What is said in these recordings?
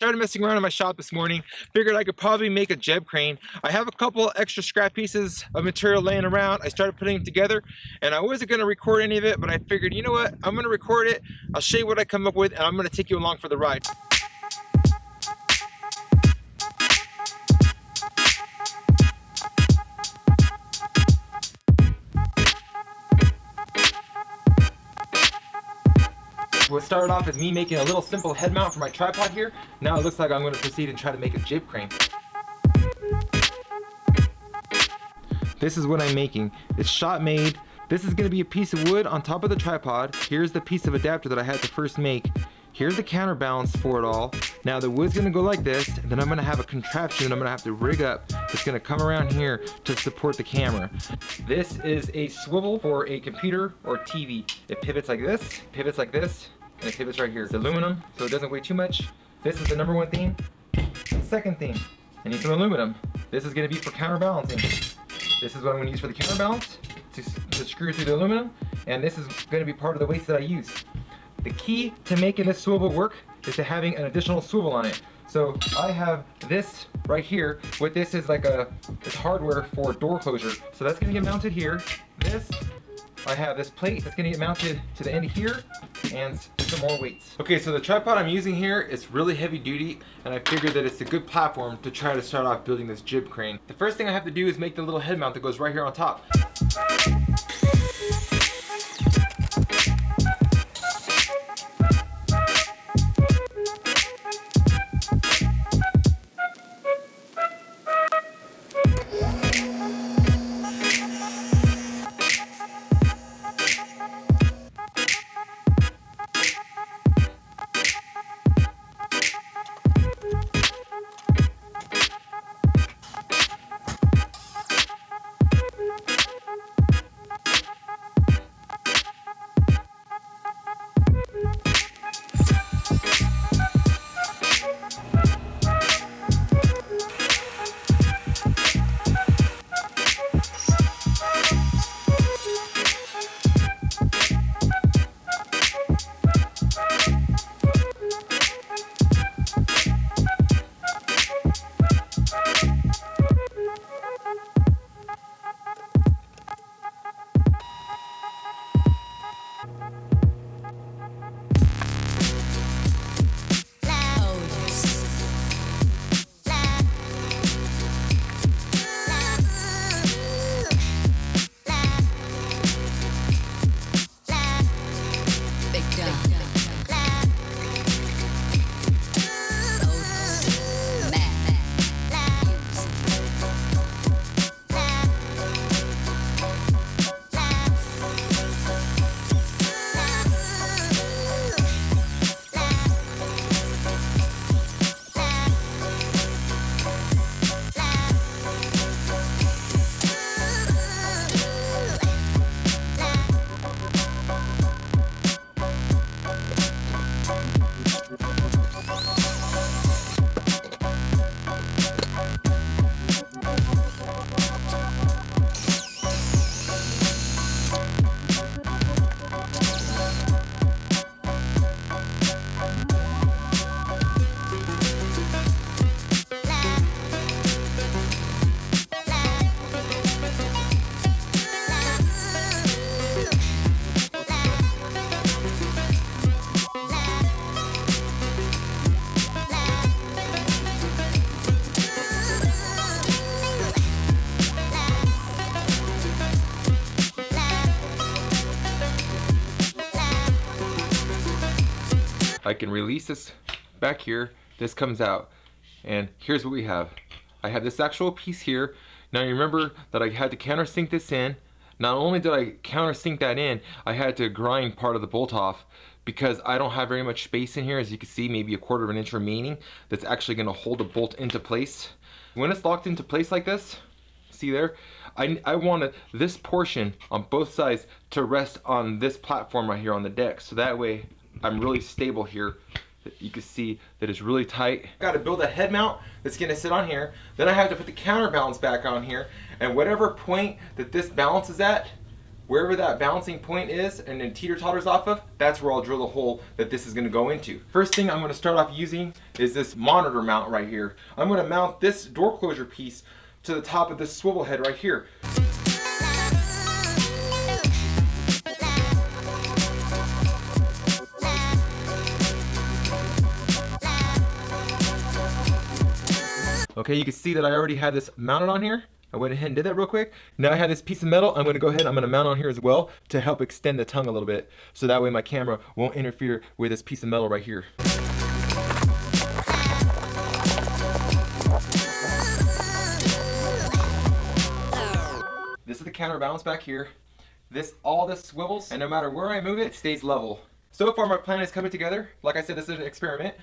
Started messing around in my shop this morning, figured I could probably make a JIB crane. I have a couple extra scrap pieces of material laying around. I started putting them together and I wasn't going to record any of it, but I figured, you know what, I'm going to record it, I'll show you what I come up with, and I'm going to take you along for the ride. What started off as me making a little simple head mount for my tripod here, now it looks like I'm going to proceed and try to make a JIB crane. This is what I'm making. It's shot made. This is going to be a piece of wood on top of the tripod. Here's the piece of adapter that I had to first make. Here's the counterbalance for it all. Now the wood's going to go like this, and then I'm going to have a contraption that I'm going to have to rig up. It's going to come around here to support the camera. This is a swivel for a computer or TV. It pivots like this, and it pivots right here. It's aluminum, so it doesn't weigh too much. This is the number one thing. The second thing, I need some aluminum. This is going to be for counterbalancing. This is what I'm going to use for the counterbalance to screw through the aluminum, and this is going to be part of the weights that I use. The key to making this swivel work is to having an additional swivel on it. So I have this right here. What this is like it's hardware for door closure. So that's going to get mounted here. I have this plate that's going to get mounted to the end of here, and some more weights. Okay, so the tripod I'm using here is really heavy duty, and I figured that it's a good platform to try to start off building this JIB crane. The first thing I have to do is make the little head mount that goes right here on top. I can release this back here, this comes out, and here's what we have. I have this actual piece here. Now you remember that I had to countersink this in. Not only did I countersink that in, I had to grind part of the bolt off because I don't have very much space in here. As you can see, maybe 1/4 of an inch remaining that's actually going to hold the bolt into place. When it's locked into place like this, see there, I wanted this portion on both sides to rest on this platform right here on the deck, so that way I'm really stable here. You can see that it's really tight. Got to build a head mount that's going to sit on here. Then I have to put the counterbalance back on here, and whatever point that this balances at wherever that balancing point is and then teeter-totters off of, that's where I'll drill the hole that this is gonna go into. First thing I'm gonna start off using is this monitor mount right here. I'm gonna mount this door closure piece to the top of this swivel head right here. Okay, you can see that I already had this mounted on here. I went ahead and did that real quick. Now I have this piece of metal. I'm gonna go ahead, I'm gonna mount on here as well to help extend the tongue a little bit. So that way my camera won't interfere with this piece of metal right here. This is the counterbalance back here. All this swivels, and no matter where I move it, it stays level. So far my plan is coming together. Like I said, this is an experiment.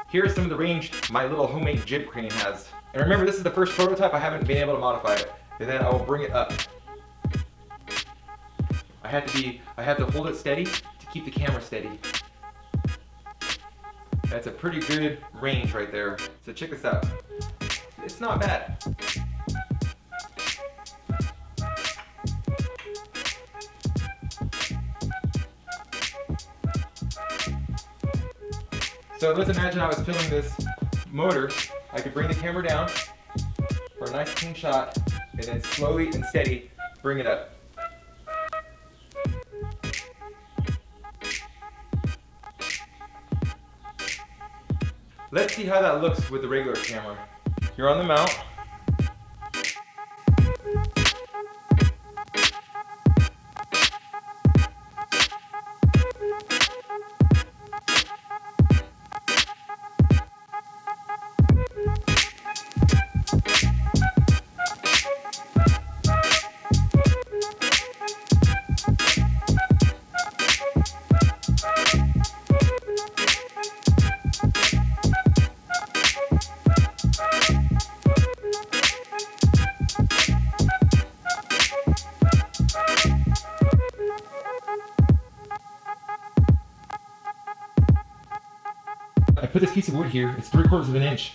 Here's some of the range my little homemade jib crane has. And remember, this is the first prototype. I haven't been able to modify it. And then I will bring it up. I have to hold it steady to keep the camera steady. That's a pretty good range right there. So check this out. It's not bad. So let's imagine I was filming this motor. I could bring the camera down for a nice clean shot and then slowly and steady bring it up. Let's see how that looks with the regular camera. You're on the mount. I put this piece of wood here, it's 3/4 of an inch.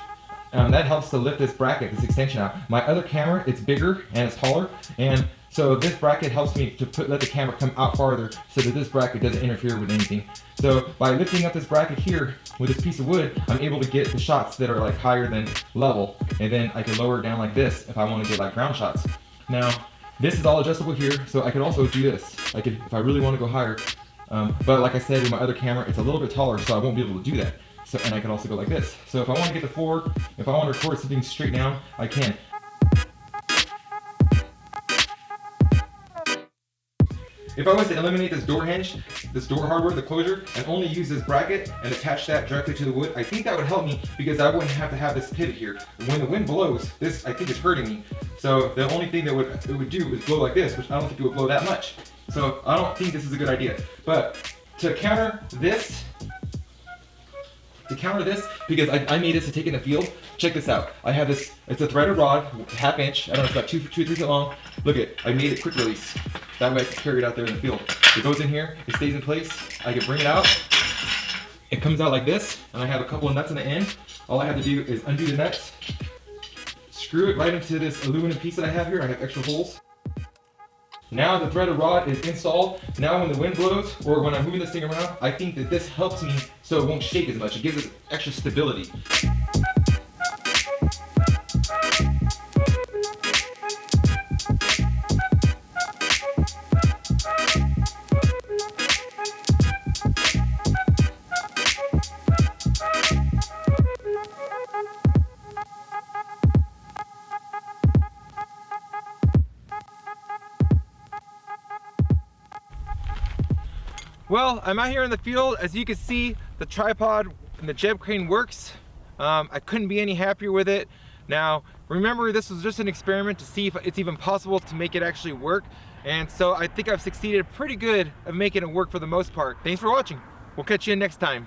That helps to lift this bracket, this extension out. My other camera, it's bigger and it's taller, and so this bracket helps me to let the camera come out farther so that this bracket doesn't interfere with anything. So by lifting up this bracket here with this piece of wood, I'm able to get the shots that are like higher than level, and then I can lower it down like this if I want to get like ground shots. Now, this is all adjustable here, so I could also do this. I could, if I really want to go higher, but like I said, with my other camera, it's a little bit taller, so I won't be able to do that. So, and I can also go like this. So if I want to get the forward, if I want to record something straight down, I can. If I was to eliminate this door hinge, this door hardware, the closure, and only use this bracket and attach that directly to the wood, I think that would help me because I wouldn't have to have this pivot here. When the wind blows, this I think is hurting me. So the only thing that it would do is blow like this, which I don't think it would blow that much. So I don't think this is a good idea. But to counter this, because I made this to take in the field, check this out. I have this, it's a threaded rod, 1/2 inch, I don't know, it's about 2 or 3 feet long. Look it, I made it quick release. That way I can carry it out there in the field. It goes in here, it stays in place, I can bring it out. It comes out like this, and I have a couple of nuts on the end. All I have to do is undo the nuts, screw it right into this aluminum piece that I have here. I have extra holes. Now the threaded rod is installed. Now when the wind blows, or when I'm moving this thing around, I think that this helps me so it won't shake as much. It gives it extra stability. Well, I'm out here in the field. As you can see, the tripod and the JIB crane works. I couldn't be any happier with it. Now, remember, this was just an experiment to see if it's even possible to make it actually work. And so I think I've succeeded pretty good at making it work for the most part. Thanks for watching. We'll catch you next time.